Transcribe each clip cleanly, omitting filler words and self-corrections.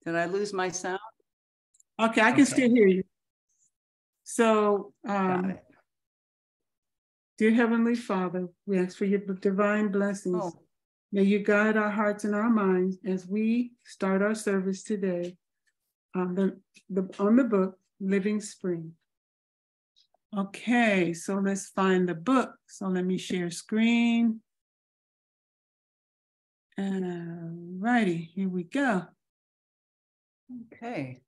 Did I lose my sound? Okay, I can still hear you. So, Got it. dear Heavenly Father, we ask for your divine blessings. Oh. May you guide our hearts and our minds as we start our service today on the book, Living Spring. Okay, so let's find the book. So let me share screen. Righty, here we go. Okay.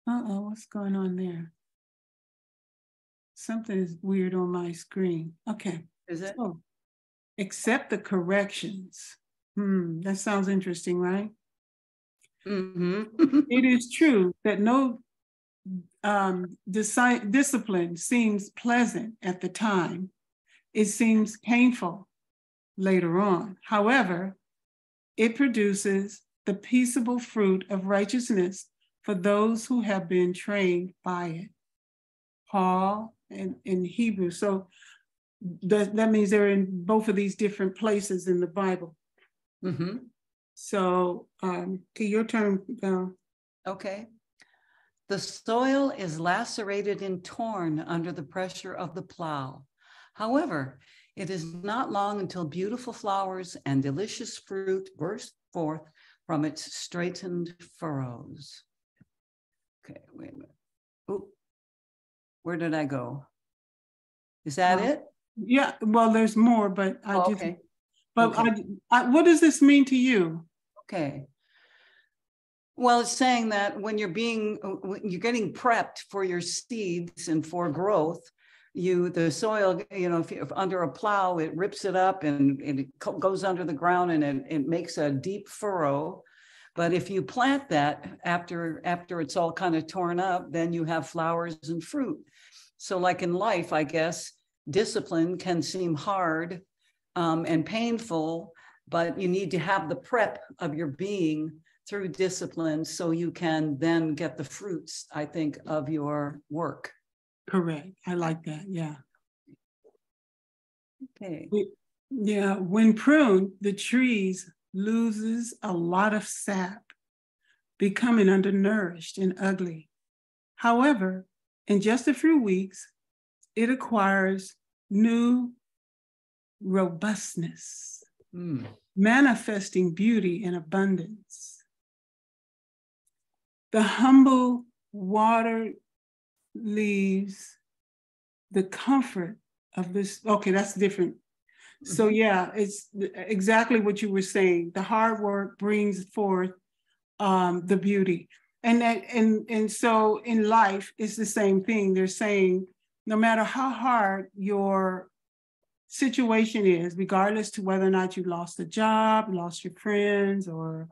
Uh-oh, what's going on there? Something is weird on my screen. Okay. Is it? So, accept the corrections. That sounds interesting, right? Mm-hmm. It is true that no discipline seems pleasant at the time. It seems painful later on. However, it produces the peaceable fruit of righteousness for those who have been trained by it. Paul and in Hebrew. So that means they're in both of these different places in the Bible. Mm-hmm. So, your turn. Okay. The soil is lacerated and torn under the pressure of the plow. However, it is not long until beautiful flowers and delicious fruit burst forth from its straightened furrows. Okay, wait a minute. Oop. Where did I go? Is that it? Yeah, well, there's more, but I just, okay. but Okay. what does this mean to you? Okay. Well, it's saying that when you're getting prepped for your seeds and for growth, the soil, if under a plow, it rips it up and it goes under the ground and it makes a deep furrow. But if you plant that after it's all kind of torn up, then you have flowers and fruit. So like in life, I guess, discipline can seem hard and painful, but you need to have the prep of your being through discipline so you can then get the fruits, I think, of your work. Correct. I like that. Yeah. Okay. Yeah. When pruned, the trees loses a lot of sap, becoming undernourished and ugly. However, in just a few weeks, it acquires new robustness, manifesting beauty and abundance. The humble water leaves the comfort of this. Okay, that's different. So yeah, it's exactly what you were saying. The hard work brings forth the beauty. And so in life, it's the same thing. They're saying, no matter how hard your situation is, regardless to whether or not you lost a job, lost your friends, or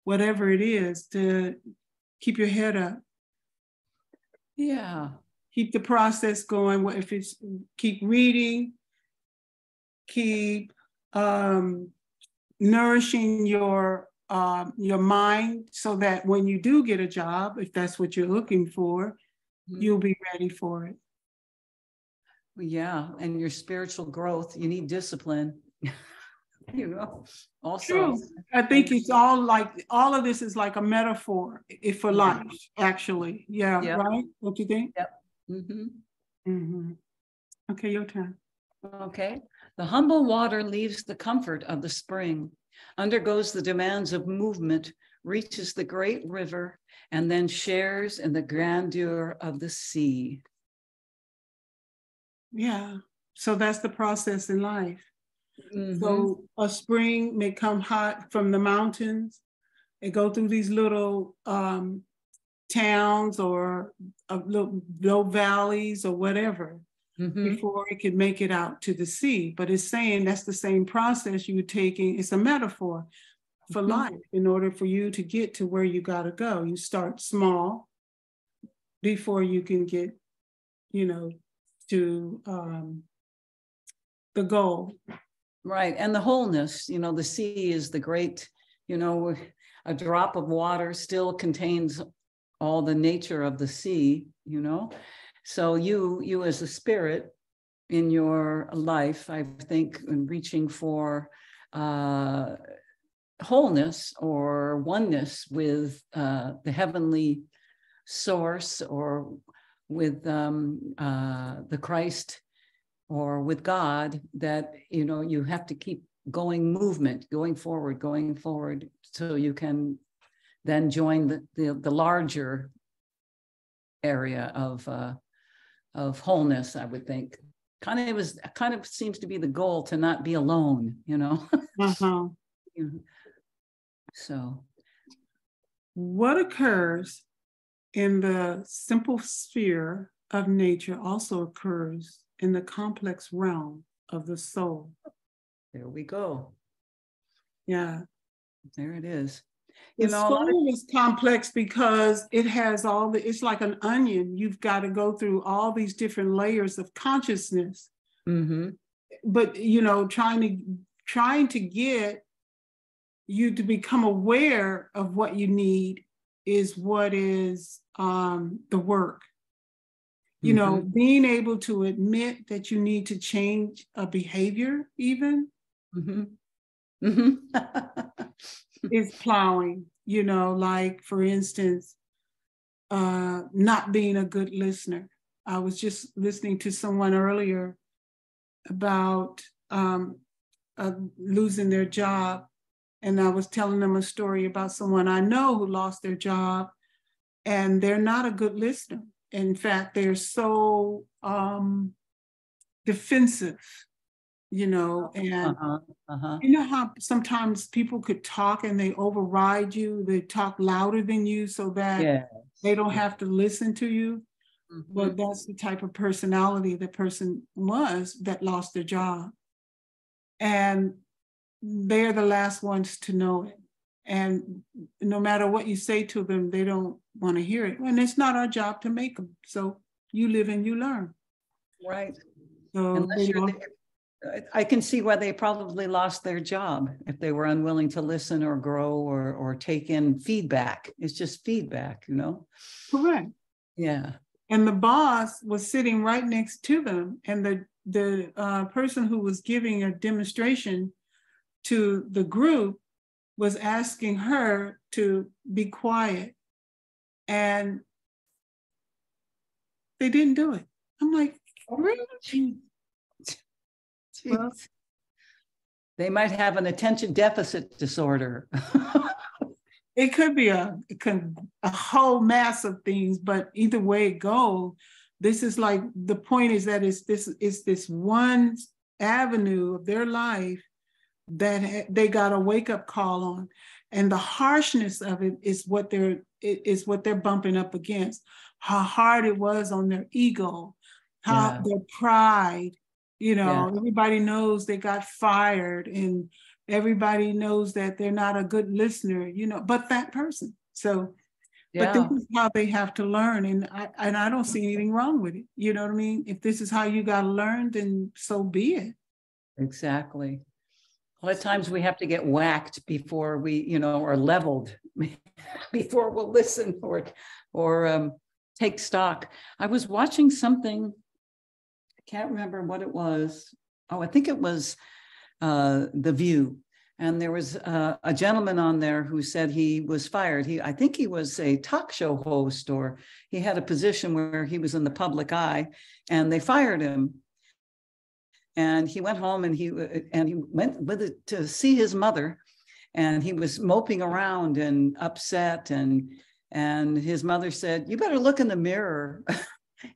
whatever it is, to keep your head up. Yeah. Keep the process going. If it's keep reading, keep nourishing your mind so that when you do get a job, if that's what you're looking for, you'll be ready for it. Yeah, and your spiritual growth, you need discipline. Also. True. I think it's all of this is like a metaphor for life, actually. Yeah, yep. Right? What do you think? Yep. Okay, your turn. Okay. The humble water leaves the comfort of the spring, undergoes the demands of movement, reaches the great river, and then shares in the grandeur of the sea. Yeah. So that's the process in life. So a spring may come hot from the mountains. It go through these little towns or little low valleys or whatever before it could make it out to the sea. But it's saying that's the same process you're taking. It's a metaphor for life. In order for you to get to where you got to go, you start small before you can get, to the goal. Right. And the wholeness, the sea is the great, a drop of water still contains all the nature of the sea, So you as a spirit in your life, I think, in reaching for wholeness or oneness with the heavenly source, or with the Christ, or with God, that, you know, you have to keep going forward, so you can then join the larger area of wholeness, I would think. Kind of seems to be the goal, to not be alone, you know. Uh-huh. So What occurs in the simple sphere of nature also occurs in the complex realm of the soul. there we go. Yeah. There it is. The soul is complex because it has it's like an onion. You've got to go through all these different layers of consciousness. Mm-hmm. But, you know, trying to get you to become aware of what you need is what is the work. You know, being able to admit that you need to change a behavior even is plowing, you know, like, for instance, not being a good listener. I was just listening to someone earlier about losing their job. And I was telling them a story about someone I know who lost their job, and they're not a good listener. In fact, they're so defensive, you know, and you know how sometimes people could talk and they override you, they talk louder than you so that they don't have to listen to you. But that's the type of personality the person was that lost their job. And they're the last ones to know it. And no matter what you say to them, they don't want to hear it. And it's not our job to make them. So you live and you learn. Right. So I can see why they probably lost their job, if they were unwilling to listen or grow or take in feedback. It's just feedback, you know? Correct. Yeah. And the boss was sitting right next to them. And the person who was giving a demonstration to the group was asking her to be quiet. And they didn't do it. I'm like, really? Well, they might have an attention deficit disorder. It could be a whole mass of things, but either way it goes, this is like, the point is that it's this one avenue of their life that they got a wake-up call on. And the harshness of it is what they're bumping up against. How hard it was on their ego, how their pride, you know, everybody knows they got fired, and everybody knows that they're not a good listener, you know, but that person. So, but this is how they have to learn. And I don't see anything wrong with it. You know what I mean? If this is how you got to learn, then so be it. Exactly. A lot of times we have to get whacked before we, you know, or leveled before we'll listen or take stock. I was watching something, I can't remember what it was. Oh, I think it was The View. And there was a gentleman on there who said he was fired. I think he was a talk show host, or he had a position where he was in the public eye, and they fired him. And he went home and he went with it to see his mother, and he was moping around and upset. And his mother said, "You better look in the mirror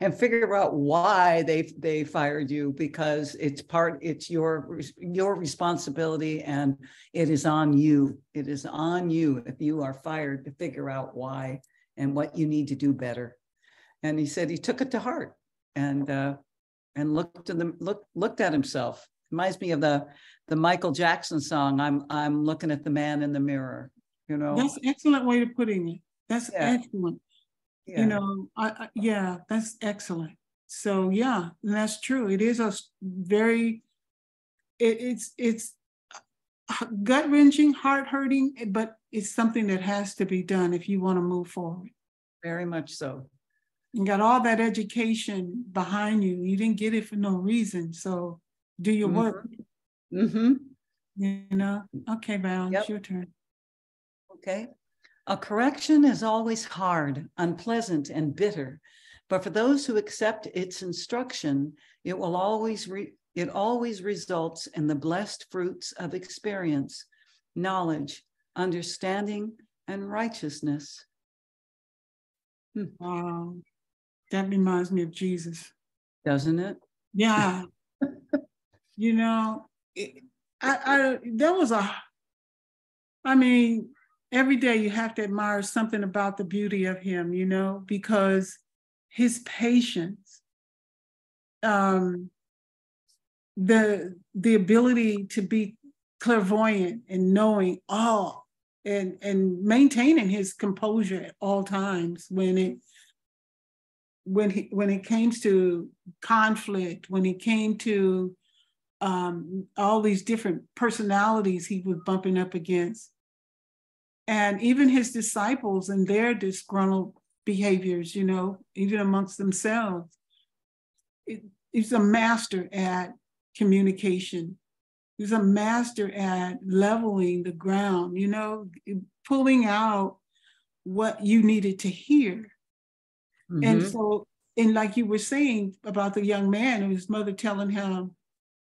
and figure out why they fired you, because it's your responsibility, and it is on you. It is on you, if you are fired, to figure out why and what you need to do better." And he said he took it to heart and looked at himself. Reminds me of the Michael Jackson song, I'm looking at the man in the mirror, you know. That's an excellent way of putting it. That's excellent. You know, that's excellent. So yeah, that's true. It is a very, it's gut-wrenching, heart-hurting, but it's something that has to be done if you want to move forward. Very much so. You got all that education behind you. You didn't get it for no reason. So do your work. You know? Okay, Val, Yep. it's your turn. Okay. A correction is always hard, unpleasant, and bitter, but for those who accept its instruction, it always results in the blessed fruits of experience, knowledge, understanding, and righteousness. That reminds me of Jesus. Doesn't it? Yeah. You know, I mean, every day you have to admire something about the beauty of him, you know, because his patience, the ability to be clairvoyant and knowing all and maintaining his composure at all times when it came to conflict, when it came to all these different personalities he was bumping up against. And even his disciples and their disgruntled behaviors, you know, even amongst themselves. He's a master at communication. He's a master at leveling the ground, you know, pulling out what you needed to hear. Mm-hmm. And so, and like you were saying about the young man and his mother telling him,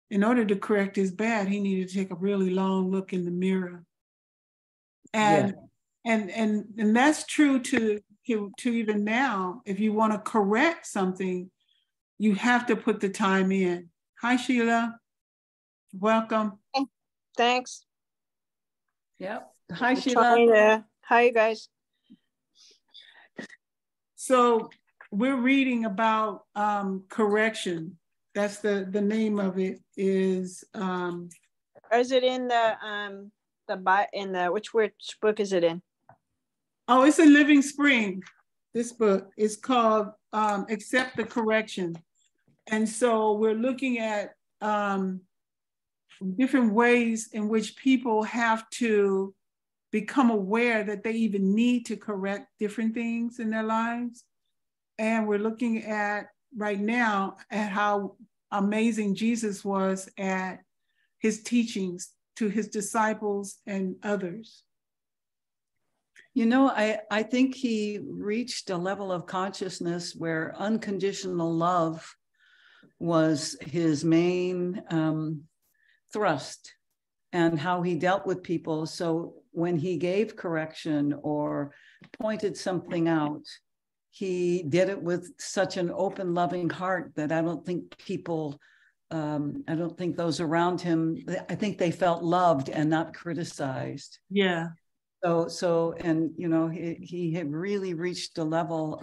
in order to correct his bad, he needed to take a really long look in the mirror. And and that's true to even now. If you want to correct something, you have to put the time in. Hi, Sheila. Welcome. Thanks. Yep. Hi, Sheila. Hi, you guys. So we're reading about correction. That's the name of it is. Or is it in which book is it in? Oh, it's in Living Spring. This book is called Accept the Correction. And so we're looking at different ways in which people have to become aware that they even need to correct different things in their lives. And we're looking at right now at how amazing Jesus was at his teachings to his disciples and others. You know, I think he reached a level of consciousness where unconditional love was his main thrust and how he dealt with people. So when he gave correction or pointed something out, he did it with such an open, loving heart that I don't think people, I don't think those around him, I think they felt loved and not criticized. Yeah. So, and you know, he had really reached a level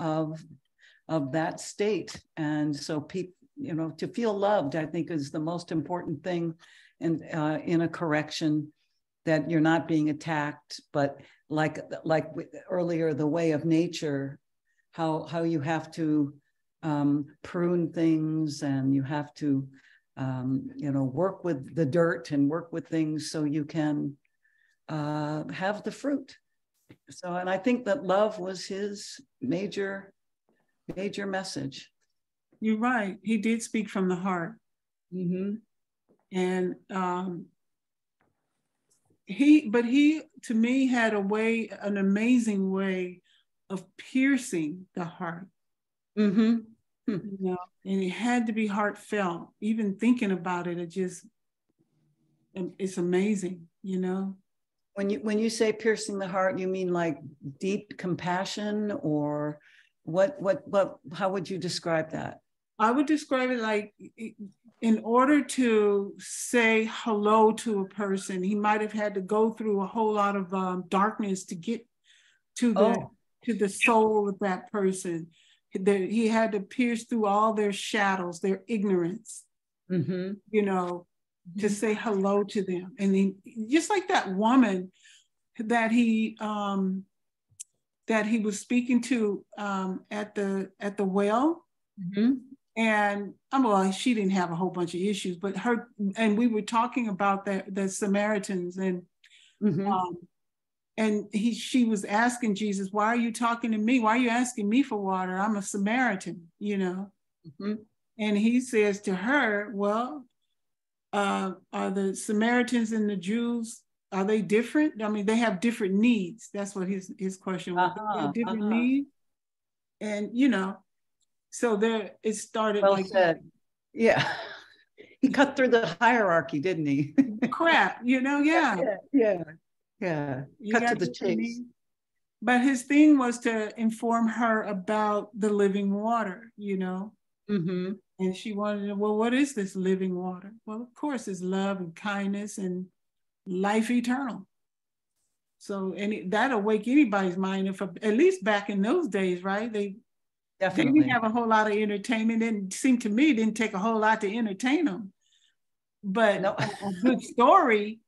of that state, and so people, you know, to feel loved, I think, is the most important thing, in a correction, that you're not being attacked, but like earlier, the way of nature, how you have to prune things, and you have to, you know, work with the dirt and work with things so you can have the fruit. So, and I think that love was his major message. You're right. He did speak from the heart. Mm-hmm. And he, to me, had an amazing way of piercing the heart. Mm-hmm. You know, and it had to be heartfelt. Even thinking about it, it's amazing, you know. When you say piercing the heart, you mean like deep compassion, or what how would you describe that? I would describe it like, in order to say hello to a person, he might have had to go through a whole lot of darkness to get to the soul of that person. He had to pierce through all their shadows, their ignorance, mm-hmm. you know, to say hello to them. And then, just like that woman that he was speaking to at the well, mm-hmm. and well, she didn't have a whole bunch of issues, but we were talking about the Samaritans, and mm-hmm. And she was asking Jesus, "Why are you talking to me? Why are you asking me for water? I'm a Samaritan," you know. Mm-hmm. And he says to her, "Well, are the Samaritans and the Jews, are they different? I mean, they have different needs. That's what his question was. They have different needs. And, you know, so there, it started Well like said. Yeah. He cut through the hierarchy, didn't he? crap, you know, yeah. Yeah. You Cut to got the different chase. needs. But his thing was to inform her about the living water, you know. Mm-hmm. And she wanted to, well, what is this living water? Well, of course, it's love and kindness and life eternal. So, and that'll wake anybody's mind. If at least back in those days, right? They Definitely. didn't have a whole lot of entertainment. It seemed to me it didn't take a whole lot to entertain them. But No. a good story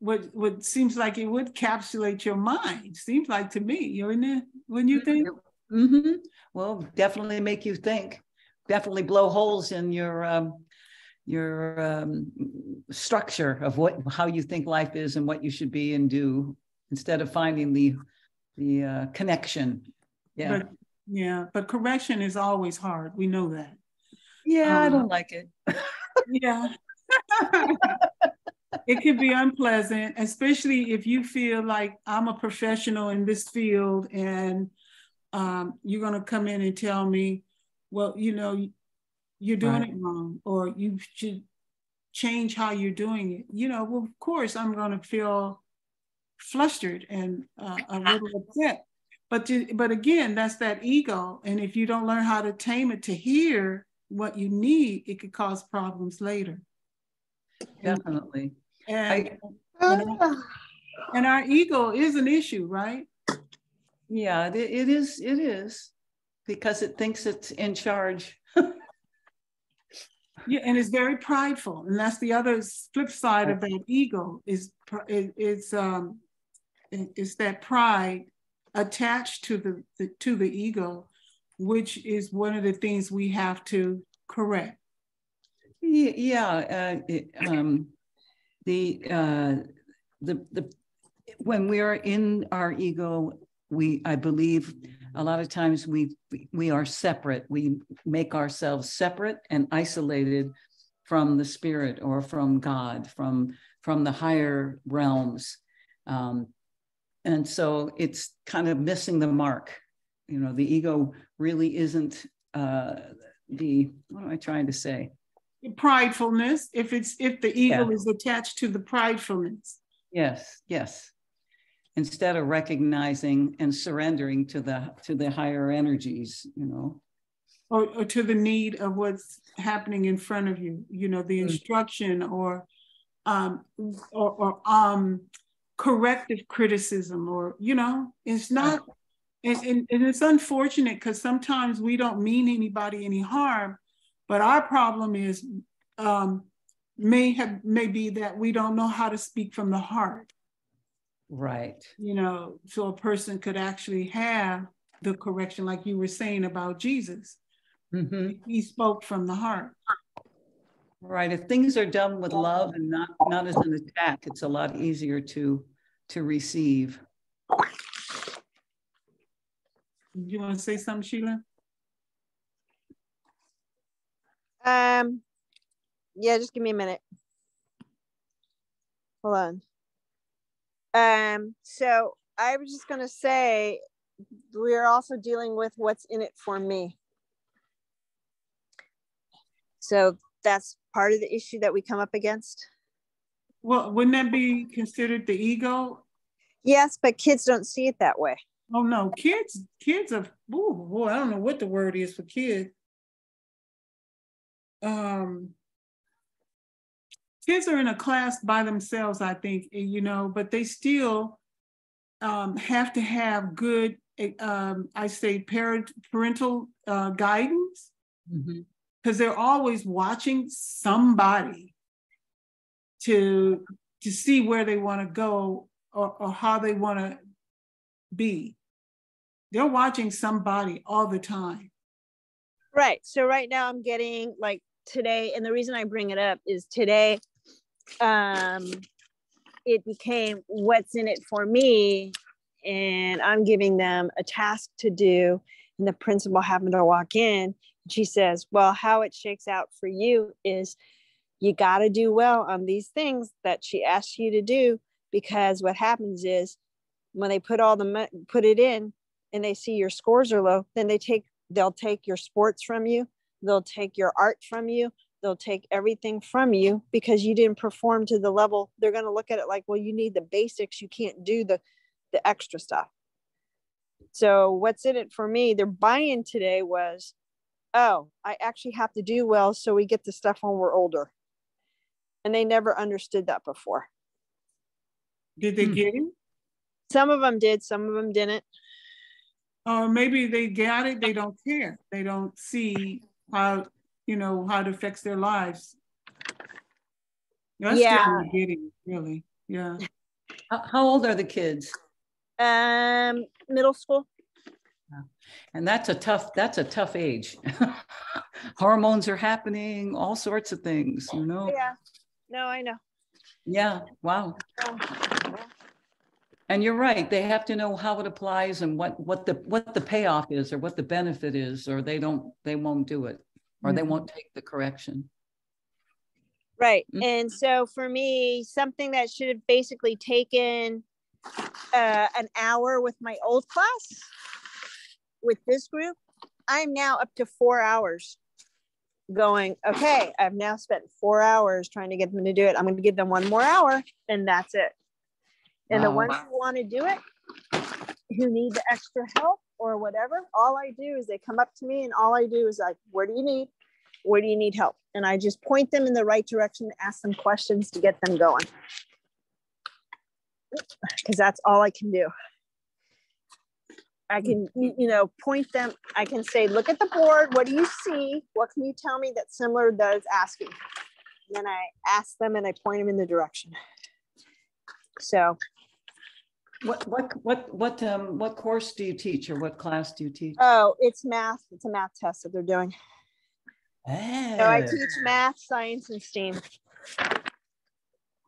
would seems like it would capsulate your mind. Seems like to me, wouldn't you think? Mm-hmm. Well, definitely make you think. Definitely blow holes in your structure of how you think life is and what you should be and do, instead of finding the connection. Yeah. But correction is always hard. We know that. Yeah, I don't like it. Yeah. It can be unpleasant, especially if you feel like I'm a professional in this field and you're going to come in and tell me, well, you know, you're doing it wrong, or you should change how you're doing it. You know, well, of course, I'm going to feel flustered and a little upset. But again, that's that ego. And if you don't learn how to tame it to hear what you need, it could cause problems later. Definitely. And our ego is an issue, right? Yeah, it is, because it thinks it's in charge. Yeah, and it's very prideful, and that's the other flip side of that ego is that pride attached to the ego, which is one of the things we have to correct. Yeah, when we are in our ego, I believe a lot of times we are separate. We make ourselves separate and isolated from the spirit or from God, from the higher realms. And so it's kind of missing the mark. You know, the ego really isn't what am I trying to say? Pridefulness, if the ego is attached to the pridefulness. Yes. Instead of recognizing and surrendering to the higher energies, you know. Or to the need of what's happening in front of you, you know, the instruction or corrective criticism, or, you know, it's not, and it's unfortunate because sometimes we don't mean anybody any harm, but our problem is may be that we don't know how to speak from the heart. Right. You know, so a person could actually have the correction, like you were saying about Jesus. Mm-hmm. He spoke from the heart. Right. If things are done with love and not as an attack, it's a lot easier to receive. You want to say something, Sheila? Yeah, just give me a minute. Hold on. So I was just gonna say, we're also dealing with what's in it for me. So that's part of the issue that we come up against. Well, wouldn't that be considered the ego? Yes, but kids don't see it that way. Oh no, kids are, oh boy, I don't know what the word is for kids. Kids are in a class by themselves, I think, you know, but they still have to have good, I say, parental guidance, because they're always watching somebody to see where they want to go or how they want to be. They're watching somebody all the time. Right. So right now I'm getting like today, and the reason I bring it up is today, it became what's in it for me, and I'm giving them a task to do, and the principal happened to walk in. She says, well, how it shakes out for you is you got to do well on these things that she asks you to do, because what happens is when they put it in and they see your scores are low, then they'll take your sports from you. They'll take your art from you. They'll take everything from you because you didn't perform to the level. They're going to look at it like, well, you need the basics. You can't do the extra stuff. So what's in it for me, their buy-in today was, oh, I actually have to do well so we get the stuff when we're older. And they never understood that before. Did they get it? Some of them did, some of them didn't. Or maybe they got it, they don't care. They don't see how it affects their lives. That's still getting, really. Yeah. How old are the kids? Middle school. And that's a tough age. Hormones are happening, all sorts of things, Yeah, no, I know. Yeah, wow. And you're right, they have to know how it applies and what the payoff is or what the benefit is, or they won't do it, or they won't take the correction. Right. And so for me, something that should have basically taken an hour with my old class, with this group, I'm now up to 4 hours going, okay, I've now spent 4 hours trying to get them to do it. I'm going to give them 1 more hour and that's it. And the ones who want to do it, who need the extra help or whatever, all I do is they come up to me and all I do is like, where do you need? Where do you need help? And I just point them in the right direction, ask them questions to get them going. Because that's all I can do. I can, point them. I can say, look at the board. What do you see? What can you tell me that's similar to those asking? And then I ask them and I point them in the direction. So. What course do you teach, or what class do you teach? Oh, it's math. It's a math test that they're doing. Hey. So I teach math, science, and STEAM.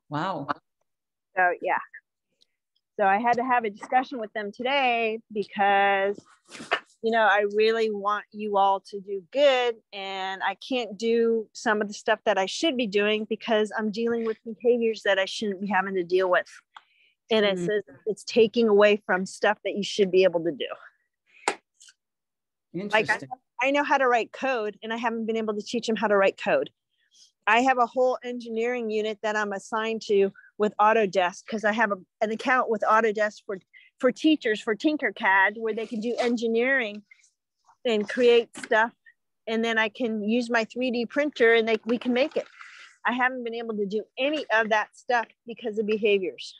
Wow. So yeah. So I had to have a discussion with them today because, I really want you all to do good, and I can't do some of the stuff that I should be doing because I'm dealing with behaviors that I shouldn't be having to deal with. And it says it's taking away from stuff that you should be able to do. Interesting. Like I know how to write code, and I haven't been able to teach them how to write code. I have a whole engineering unit that I'm assigned to with Autodesk because I have an account with Autodesk for teachers for Tinkercad where they can do engineering and create stuff. And then I can use my 3D printer and we can make it. I haven't been able to do any of that stuff because of behaviors.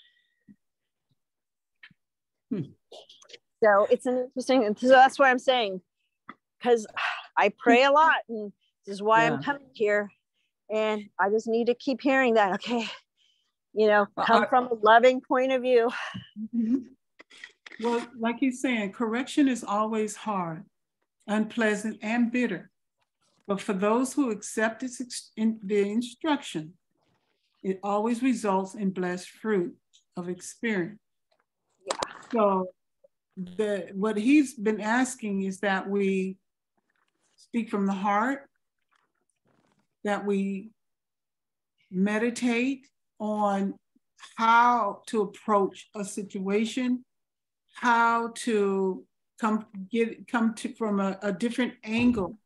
So it's an interesting, so that's what I'm saying, because I pray a lot, and this is why I'm coming here, and I just need to keep hearing that. Okay, come from a loving point of view. Well, like you're saying, correction is always hard, unpleasant, and bitter. But for those who accept the instruction, it always results in blessed fruit of experience. Yeah. So what he's been asking is that we speak from the heart, that we meditate on how to approach a situation, how to come from a different angle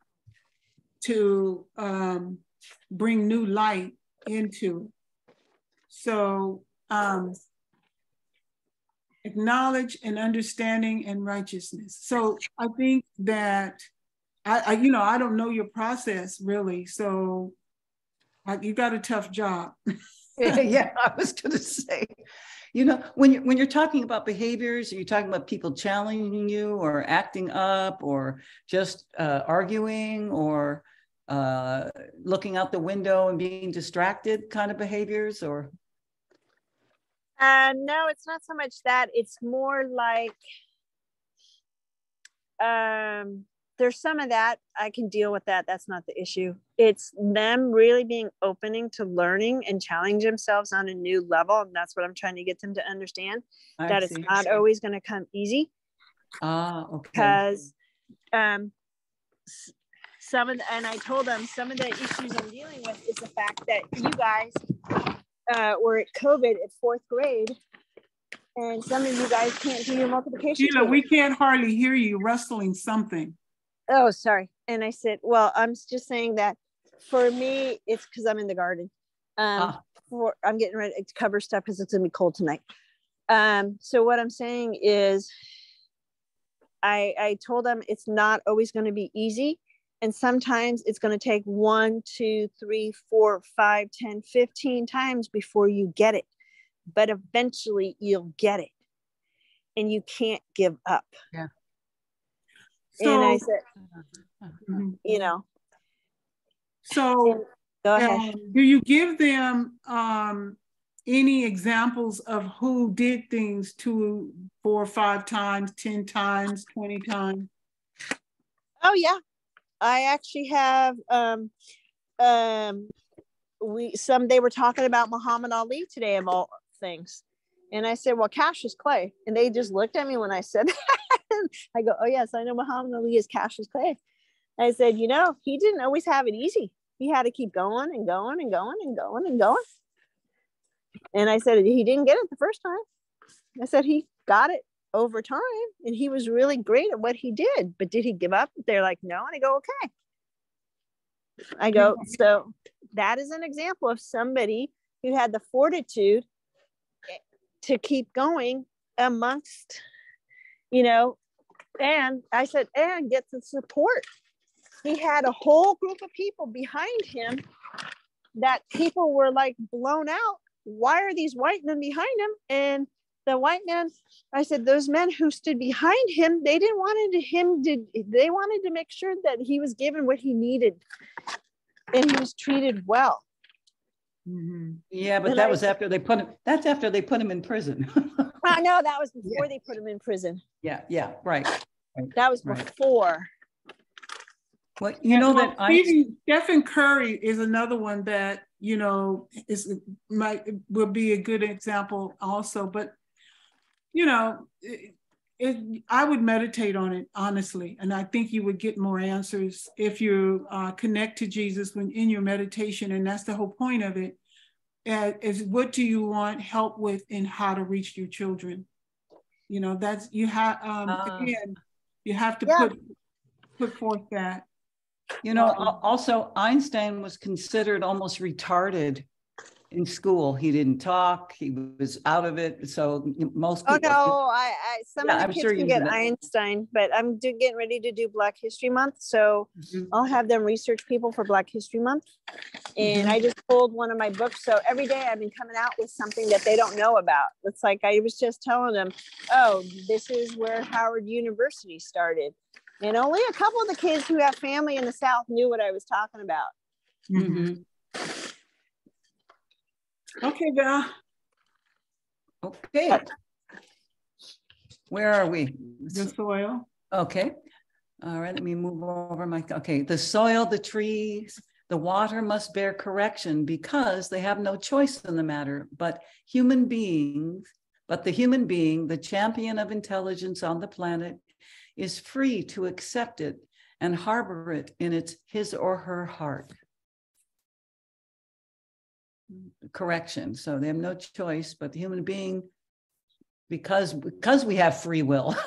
to bring new light into it. So acknowledge and understanding and righteousness. So I think that I don't know your process really. So you got a tough job. Yeah, I was going to say, when you're talking about behaviors, are you talking about people challenging you or acting up or just arguing or looking out the window and being distracted kind of behaviors, or? No, it's not so much that. It's more like there's some of that. I can deal with that. That's not the issue. It's them really being opening to learning and challenge themselves on a new level. And that's what I'm trying to get them to understand, that it's not always going to come easy. Okay. Because and I told them some of the issues I'm dealing with is the fact that you guys were at COVID at 4th grade, and some of you guys can't do your multiplication Sheila, table. we can't hardly hear you rustling something. Oh, sorry. And I said, well, I'm just saying that for me, it's because I'm in the garden. I'm getting ready to cover stuff because it's gonna be cold tonight. So what I'm saying is, I told them it's not always going to be easy. And sometimes it's going to take 1, 2, 3, 4, 5, 10, 15 times before you get it. But eventually you'll get it. And you can't give up. Yeah. So, and I said, you know. So go ahead. Do you give them any examples of who did things 2, 4, 5 times, 10 times, 20 times? Oh yeah, I actually have. They were talking about Muhammad Ali today of all things, and I said, "Well, Cassius Clay," and they just looked at me when I said that. I go, "Oh yes, I know Muhammad Ali is Cassius Clay." I said, "You know, he didn't always have it easy. He had to keep going and going and going and going and going." And I said, he didn't get it the first time. I said, he got it over time and he was really great at what he did. But did he give up? They're like, no. And I go, okay. I go, so that is an example of somebody who had the fortitude to keep going amongst, you know, and I said, and get the support. He had a whole group of people behind him that people were like blown out. Why are these white men behind him? And the white men, I said, those men who stood behind him, they wanted to make sure that he was given what he needed and he was treated well. Mm-hmm. Yeah, but that's after they put him in prison. I know that was before they put him in prison. Yeah, right. That was before. Well, you know that Stephen Curry is another one that, you know, will be a good example also. But, you know, I would meditate on it, honestly. And I think you would get more answers if you connect to Jesus when in your meditation. And that's the whole point of it. Is what do you want help with in how to reach your children? You know, that's, you have, again, you have to put forth that. You know, also Einstein was considered almost retarded in school. He didn't talk. He was out of it. So most people. Oh no, some of the kids can get Einstein, but I'm getting ready to do Black History Month, so I'll have them research people for Black History Month. And I just pulled one of my books, so every day I've been coming out with something that they don't know about. It's like I was just telling them, oh, this is where Howard University started. And only a couple of the kids who have family in the South knew what I was talking about. Okay, Val. Okay. Where are we? The soil. Okay. All right, let me move over okay. The soil, the trees, the water must bear correction because they have no choice in the matter, but the human being, the champion of intelligence on the planet, is free to accept it and harbor it in his or her heart. Correction. So they have no choice, but the human being, because we have free will,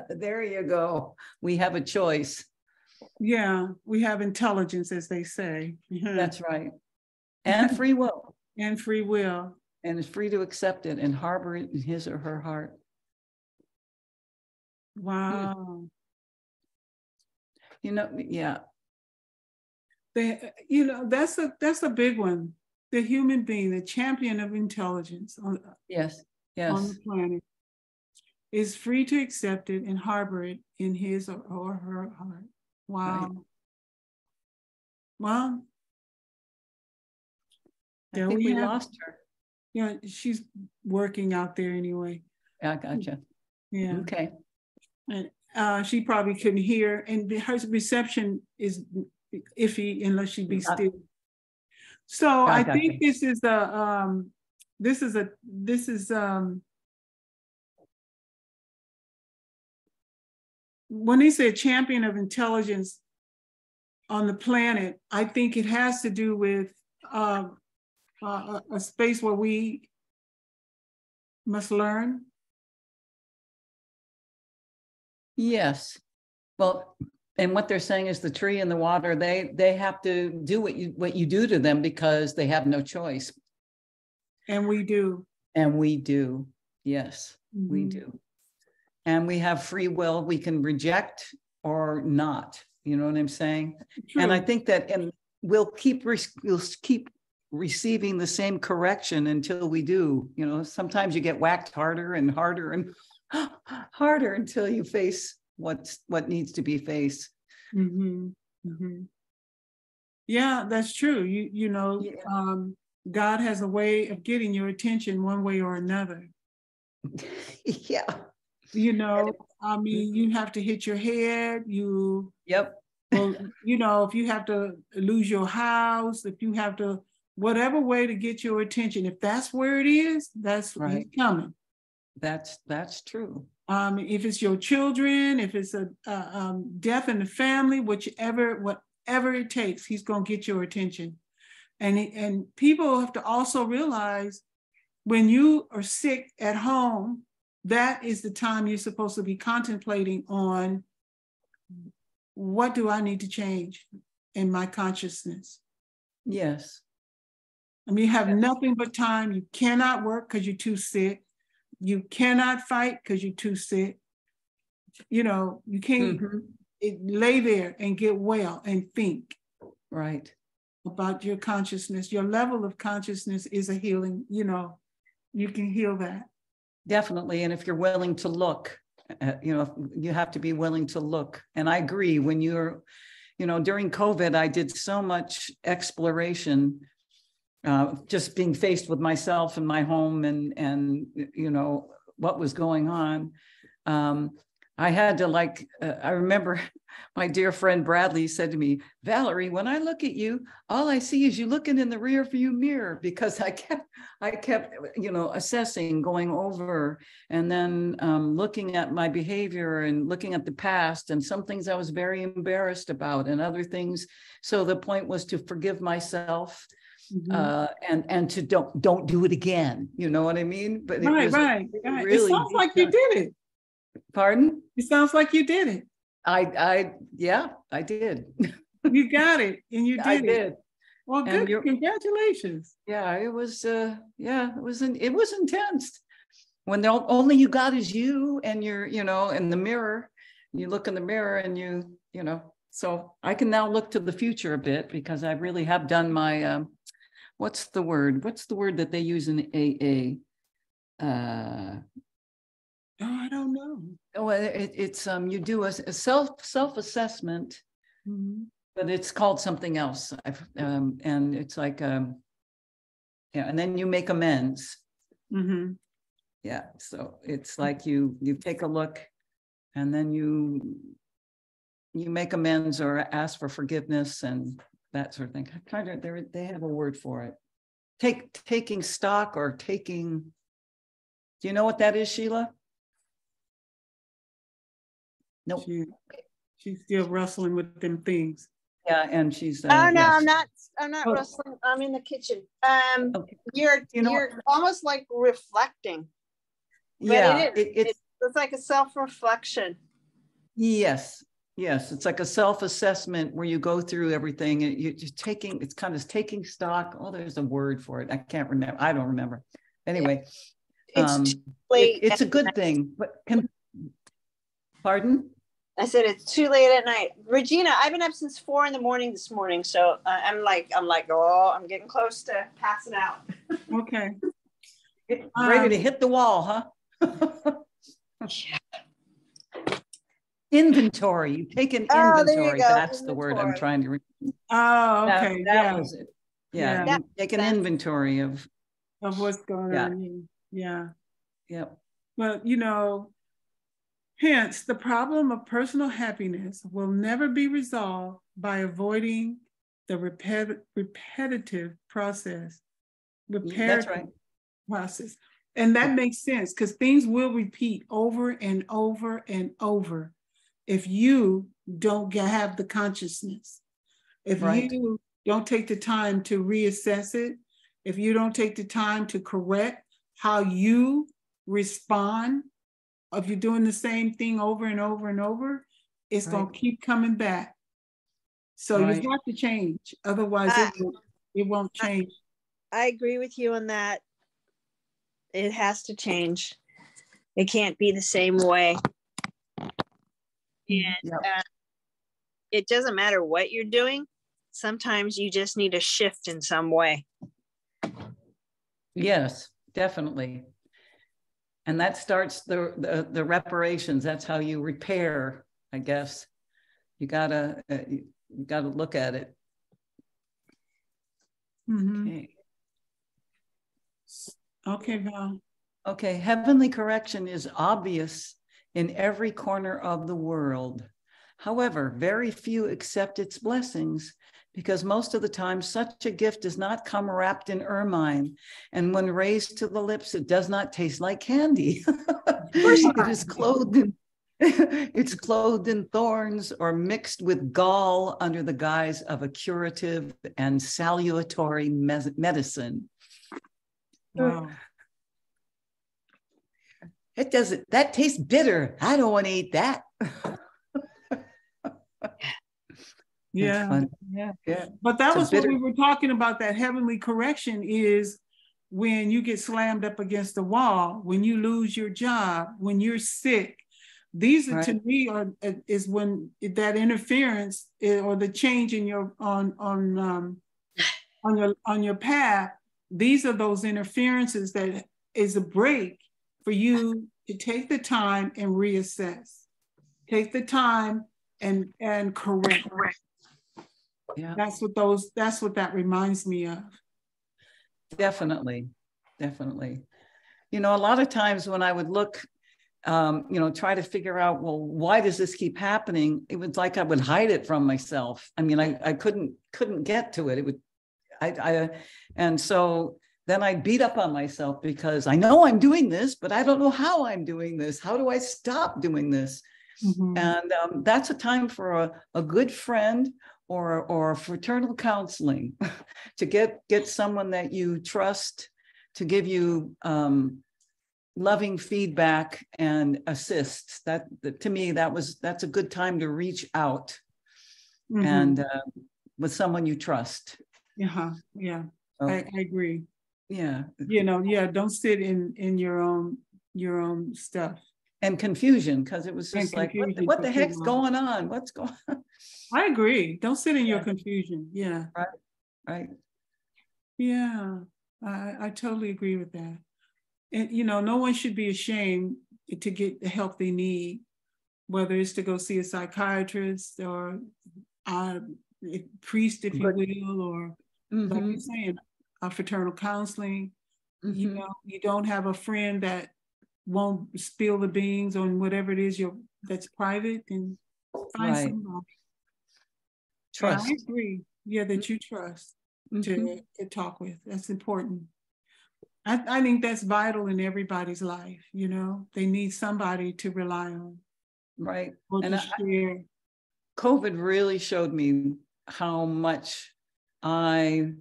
there you go. We have a choice. Yeah, we have intelligence, as they say. That's right. And free will. And free will. And is free to accept it and harbor it in his or her heart. Wow. You know, yeah. You know, that's a big one. The human being, the champion of intelligence on the planet, is free to accept it and harbor it in his or her heart. Wow. Right. Well, I think we lost her. Yeah, she's working out there anyway. Yeah, I gotcha. Yeah. Okay. And she probably couldn't hear, and her reception is iffy unless she be still. So I think this is when they say champion of intelligence, on the planet, I think it has to do with a space where we must learn. Yes. Well, and what they're saying is the tree and the water, they have to do what you do to them because they have no choice. And we do. And we do. Yes, we Mhm. do. And we have free will. We can reject or not. You know what I'm saying? True. And I think that, and we'll keep receiving the same correction until we do. You know, sometimes you get whacked harder and harder and harder until you face what needs to be faced. Mm-hmm. Mm-hmm. Yeah, that's true. You know, Yeah. God has a way of getting your attention one way or another. Yeah. You know, I mean, you have to hit your head. Yep. Well, you know, if you have to lose your house, if you have to, whatever way to get your attention, if that's where it is, that's Right. He's coming. That's true. If it's your children, if it's a death in the family, whatever it takes, he's going to get your attention. And people have to also realize when you are sick at home, that is the time you're supposed to be contemplating on what do I need to change in my consciousness. Yes. I mean, you have nothing but time. You cannot work because you're too sick. You cannot fight because you're too sick. You know, you can't lay there and get well and think. Right. About your consciousness. Your level of consciousness is a healing, you know, you can heal that. Definitely. And if you're willing to look, you know, you have to be willing to look. And I agree, when you're, you know, during COVID, I did so much exploration, just being faced with myself and my home and you know, what was going on. I had to I remember my dear friend Bradley said to me, Valerie, when I look at you, all I see is you looking in the rear view mirror, because I kept, you know, assessing, going over, and then looking at my behavior and looking at the past, and some things I was very embarrassed about and other things. So the point was to forgive myself. And to don't do it again. You know what I mean? But it was right. really, it sounds like you did it. Pardon? It sounds like you did it. Yeah, I did. You got it, and you did I did. Well, good. Congratulations. Yeah, it was intense. When only you got is you, and you're, you know, in the mirror, you look in the mirror and you know, so I can now look to the future a bit, because I really have done my, what's the word that they use in AA? I don't know. Oh, it's you do a self-assessment, but it's called something else. And it's like, yeah, and then you make amends. Yeah, so it's like you take a look, and then you make amends or ask for forgiveness and that sort of thing. Kind of, they have a word for it. Taking stock or taking. Do you know what that is, Sheila? Nope. She's still wrestling with them things. Yeah, and she's. Oh no, yes. I'm not wrestling. I'm in the kitchen. Okay. You're almost like reflecting. But Yeah, it's like a self-reflection. Yes, it's like a self-assessment where you go through everything. And you're just taking. It's kind of taking stock. Oh, there's a word for it. I can't remember. I don't remember. Anyway, It's late. It's a good thing. But pardon? I said it's too late at night. Regina, I've been up since 4 a.m. this morning, so I'm like, oh, I'm getting close to passing out. Okay. Ready to hit the wall, huh? Inventory. You take an inventory. That's the word I'm trying to remember. Oh, okay. That was it. Yeah. You take an inventory of what's going on. Yeah. Yep. Well, you know, hence the problem of personal happiness will never be resolved by avoiding the repetitive process. That's right. Process. And that makes sense, because things will repeat over and over and over if you don't have the consciousness. If Right. you don't take the time to reassess it, if you don't take the time to correct how you respond, if you're doing the same thing over and over and over, it's Right. going to keep coming back. So Right. you have to change. Otherwise, it won't change. I agree with you on that. It has to change. It can't be the same way. And Yep. it doesn't matter what you're doing. Sometimes you just need a shift in some way. Yes, definitely. And that starts the reparations. That's how you repair, I guess. You gotta look at it. Mm-hmm. Okay. Okay, Val. Okay, heavenly correction is obvious in every corner of the world. However, very few accept its blessings because most of the time such a gift does not come wrapped in ermine. And when raised to the lips, it does not taste like candy. It is clothed in it's clothed in thorns or mixed with gall under the guise of a curative and salutary medicine. Wow. It doesn't, that tastes bitter. I don't want to eat that. Yeah. Yeah. But that was bitter... what we were talking about. That heavenly correction is when you get slammed up against the wall, when you lose your job, when you're sick. These are, right, to me, is when that interference or the change in your on your path. These are those interferences that is a break for you to take the time and reassess. Take the time and correct. Yeah. That's what that reminds me of. Definitely. You know, a lot of times when I would look, you know, try to figure out, well, why does this keep happening? It was like I would hide it from myself. I mean, I couldn't get to it. It would, and so then I beat up on myself because I know I'm doing this, but I don't know how I'm doing this. How do I stop doing this? Mm-hmm. And that's a time for a good friend or fraternal counseling to get someone that you trust to give you loving feedback and assist. That to me, that's a good time to reach out. Mm-hmm. And with someone you trust. Yeah. I agree. Yeah. You know, don't sit in your own stuff. And confusion, because it was just like, what the heck's going on? What's going on? I agree. Don't sit in your confusion. Yeah. Right. Yeah, I totally agree with that. And, you know, no one should be ashamed to get the help they need, whether it's to go see a psychiatrist or a priest, if you will, or mm-hmm. like you're saying, a fraternal counseling. Mm-hmm. You know, you don't have a friend that won't spill the beans on whatever it is that's private, and find somebody. Trust. And I agree. Yeah, that you trust to talk with. That's important. I think that's vital in everybody's life. You know, they need somebody to rely on. Right. Or to share. COVID really showed me how much I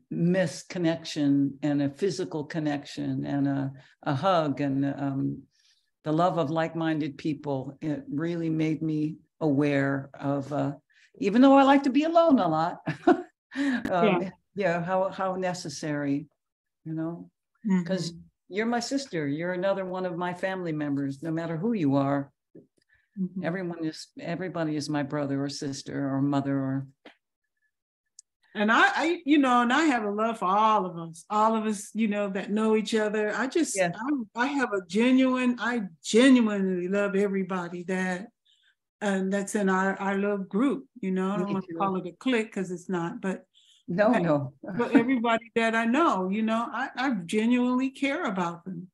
miss connection and a physical connection and a hug and the love of like-minded people. It really made me aware of, even though I like to be alone a lot, how necessary, you know, because you're my sister, you're another one of my family members, no matter who you are. Everybody is my brother or sister or mother or. And I you know, and I have a love for all of us, you know, that know each other. I genuinely love everybody that's in our little group, you know. I don't want to call it a clique because it's not, but no. But everybody that I know, you know, I genuinely care about them.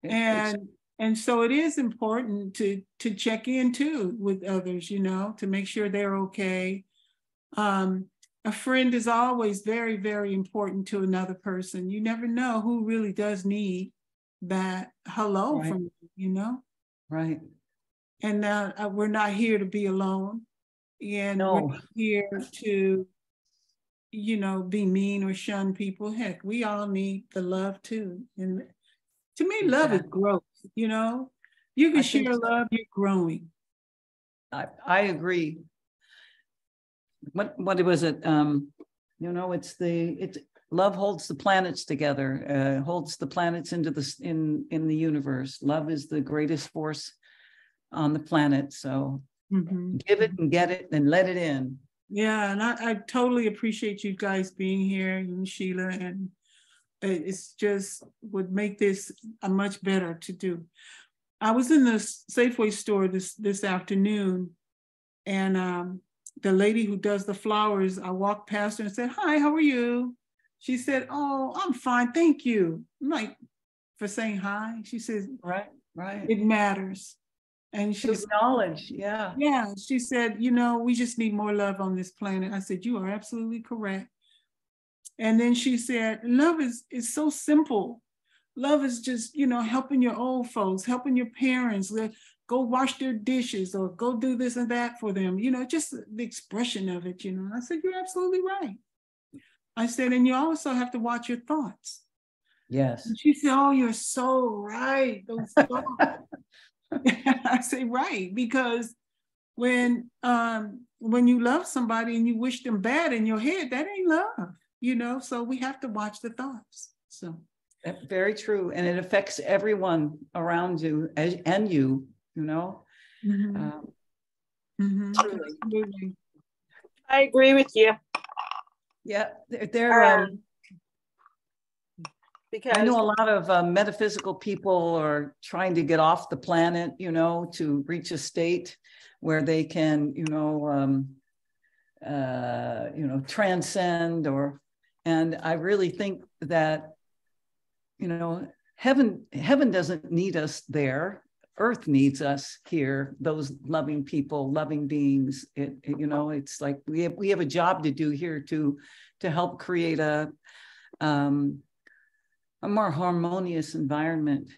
And so it is important to check in too with others, you know, to make sure they're okay. A friend is always very, very important to another person. You never know who really does need that hello from you, you know? Right. And we're not here to be alone. And No. we're not here to, you know, be mean or shun people. Heck, we all need the love too. And to me, love is growth, you know. You can share love, you're growing. I agree. What was it? You know, it's love holds the planets together, holds the planets into in the universe. Love is the greatest force on the planet. So give it and get it and let it in. Yeah, and I totally appreciate you guys being here, you and Sheila, and it's just would make this a much better to do. I was in the Safeway store this afternoon, and the lady who does the flowers, I walked past her and said, "Hi, how are you?" She said, "Oh, I'm fine, thank you." I'm like, for saying hi. She says, right. It matters. And she acknowledge, yeah. Yeah, she said, you know, we just need more love on this planet. I said, you are absolutely correct. And then she said, love is so simple. Love is just, you know, helping your old folks, helping your parents, go wash their dishes or go do this and that for them. You know, just the expression of it, you know. I said, you're absolutely right. I said, and you also have to watch your thoughts. Yes. And she said, oh, you're so right. Those thoughts. I say, right, because when you love somebody and you wish them bad in your head, that ain't love, you know. So we have to watch the thoughts. So very true, and it affects everyone around you and you know. Absolutely. I agree with you. Yeah, they're because I know a lot of metaphysical people are trying to get off the planet, you know, to reach a state where they can, you know, transcend, and I really think that, you know, heaven doesn't need us there. Earth needs us here, those loving people, loving beings. You know, it's like we have a job to do here to help create a more harmonious environment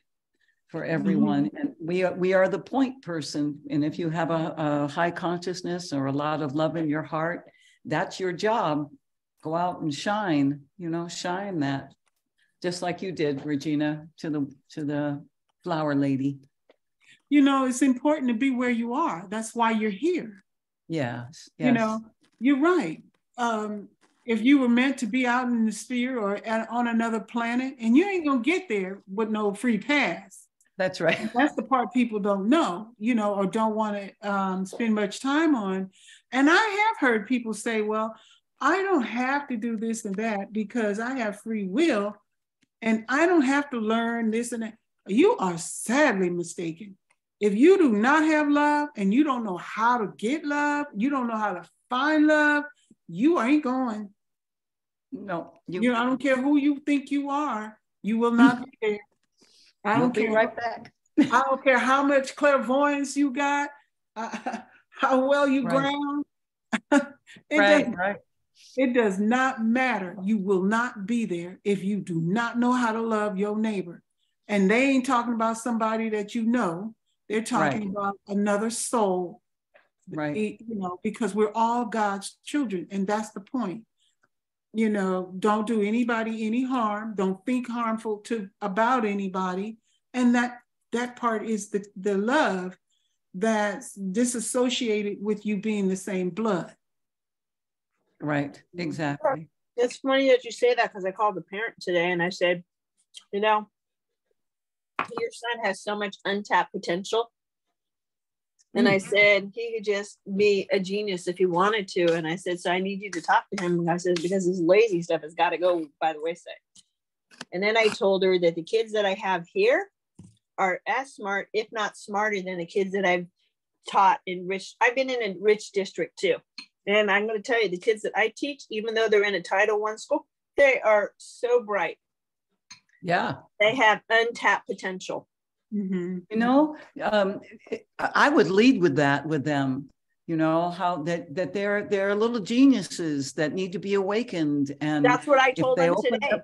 for everyone. And we are the point person. And if you have a high consciousness or a lot of love in your heart, that's your job. Go out and shine, you know, shine that, just like you did, Regina, to the flower lady. You know, it's important to be where you are. That's why you're here. Yes. You know, you're right. If you were meant to be out in the sphere or on another planet, and you ain't gonna get there with no free pass. That's right. That's the part people don't know, you know, or don't want to spend much time on. And I have heard people say, well, I don't have to do this and that because I have free will and I don't have to learn this and that. You are sadly mistaken. If you do not have love and you don't know how to get love, you don't know how to find love, you ain't going. No, you know, I don't care who you think you are, you will not be there. I don't care. Right back. I don't care how much clairvoyance you got, how well you ground. It does not matter. You will not be there if you do not know how to love your neighbor. And they ain't talking about somebody that you know. They're talking about another soul. Right. You know, because we're all God's children, and that's the point. You know, don't do anybody any harm. Don't think harmful about anybody. And that part is the love that's disassociated with you being the same blood. Right, exactly. It's funny that you say that because I called a parent today and I said, you know, your son has so much untapped potential. And I said, he could just be a genius if he wanted to. And I said, so I need you to talk to him. And I said, because this lazy stuff has got to go by the wayside. And then I told her that the kids that I have here are as smart, if not smarter than the kids that I've taught in rich. I've been in a rich district too. And I'm going to tell you, the kids that I teach, even though they're in a Title I school, they are so bright. Yeah. They have untapped potential. You know, I would lead with that with them, you know, how that they're little geniuses that need to be awakened. And that's what I told them today.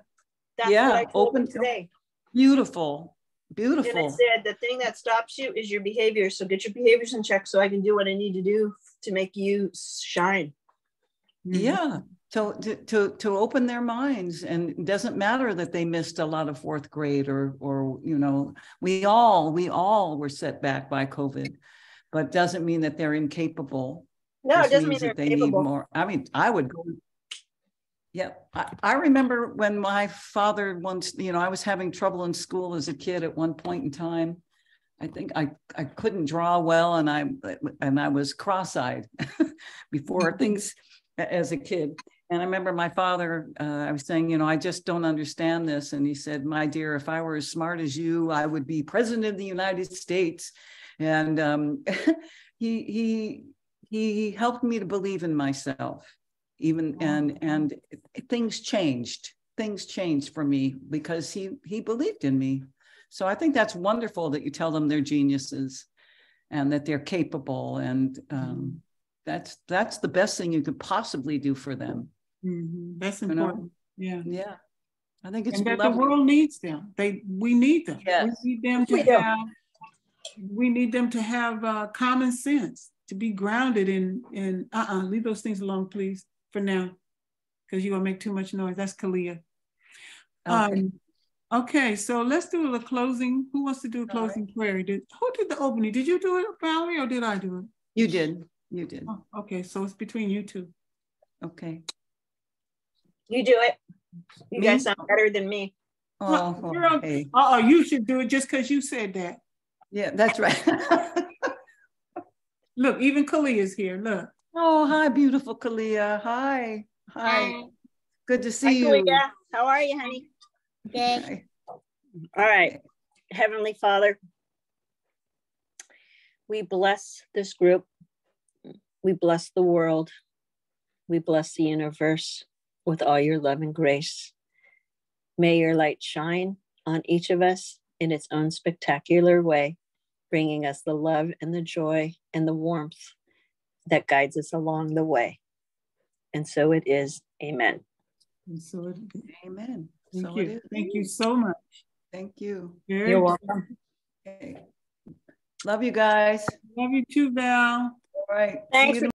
That's what I told them today. Beautiful. Beautiful. And I said, the thing that stops you is your behavior. So get your behaviors in check so I can do what I need to do to make you shine. Yeah. To open their minds. And it doesn't matter that they missed a lot of fourth grade or, you know, we all were set back by COVID, but doesn't mean that they're incapable. No, Just it doesn't means mean that they're they incapable. need more. I mean, I would go. Yeah, I remember when my father once, you know, I was having trouble in school as a kid at one point in time. I think I couldn't draw well, and I was cross-eyed before things as a kid. And I remember my father, I was saying, you know, I just don't understand this. And he said, my dear, if I were as smart as you, I would be president of the United States. And he helped me to believe in myself. Even and things changed for me because he believed in me. So I think that's wonderful that you tell them they're geniuses and that they're capable, and that's the best thing you could possibly do for them. That's important. You know? Yeah, I think it's and that lovely. the world needs them. We need them. Yes. We need them to have common sense, to be grounded in leave those things alone, please, for now, because you're gonna make too much noise. That's Kalia. Okay. Okay, so let's do a closing. Who wants to do a closing prayer? Who did the opening? Did you do it, Valerie, or did I do it? You did. Oh, okay, so it's between you two. Okay. You do it. You Me? guys sound better than me. Oh, girl, hey. You should do it just because you said that. Yeah, that's right. Look, even Kalia is here. Look. Oh, hi, beautiful Kalia. Hi. Good to see you. Kalia. How are you, honey? Good. Hi. All right. Heavenly Father, we bless this group. We bless the world. We bless the universe with all your love and grace. May your light shine on each of us in its own spectacular way, bringing us the love and the joy and the warmth that guides us along the way. And so it is. Amen. And so it is. Amen. Thank So you. it is. Thank you so much. Thank you. You're welcome. Okay. Love you guys. Love you too, Val. All right. Thanks. See you